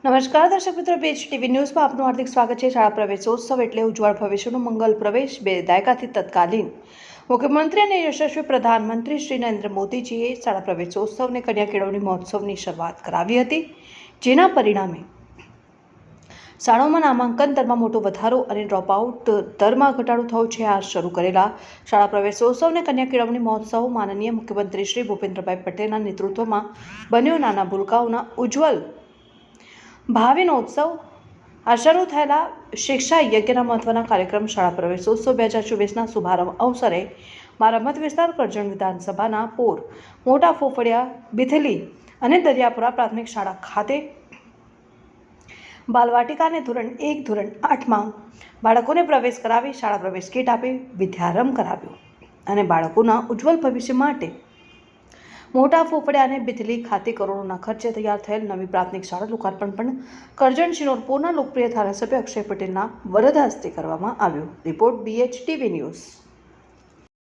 નમસ્કાર દર્શક મિત્રો, પેજ ટીવી ન્યૂઝમાં આપનું હાર્દિક સ્વાગત છે। શાળા પ્રવેશોત્સવ એટલે ઉજ્જવળ ભવિષ્યનું મંગલ પ્રવેશ। 2 દાયકાથી તત્કાલીન મુખ્યમંત્રી અને યશસ્વી પ્રધાનમંત્રી શ્રી નરેન્દ્ર મોદીજીએ શાળા પ્રવેશોત્સવને કન્યા કેળવણી મહોત્સવની શરૂઆત કરાવી હતી, જેના પરિણામે શાળાઓમાં નામાંકન દરમાં મોટો વધારો અને ડ્રોપઆઉટ દરમાં ઘટાડો થયો છે। આ શરૂ કરેલા શાળા પ્રવેશોત્સવને કન્યા કેળવણી મહોત્સવ માનનીય મુખ્યમંત્રી શ્રી ભૂપેન્દ્રભાઈ પટેલના નેતૃત્વમાં બન્યો। નાના ભૂલકાઓના ઉજ્જવલ ભાવિનો ઉત્સવ। આ શરૂ થયેલા શિક્ષા યજ્ઞના મહત્વના કાર્યક્રમ શાળા પ્રવેશોત્સવ 2024ના શુભારંભ અવસરે મારા મત વિસ્તાર કરજણ વિધાનસભાના પોર, મોટા ફોફડિયા, બિથલી અને દરિયાપુરા પ્રાથમિક શાળા ખાતે બાલવાટિકા અને ધોરણ 1, ધોરણ 8માં બાળકોને પ્રવેશ કરાવી શાળા પ્રવેશ કીટ આપી વિદ્યારંભ કરાવ્યો અને બાળકોના ઉજ્જવલ ભવિષ્ય માટે મોટા ફોફડિયા અને બિથલી ખાતે કરોડોના ખર્ચે તૈયાર થયેલ નવી પ્રાથમિક શાળા લોકાર્પણ પણ કરજણ શિનોરપુરના લોકપ્રિય ધારાસભ્ય અક્ષય પટેલના વરદ હસ્તે કરવામાં આવ્યું। Report BH TV news.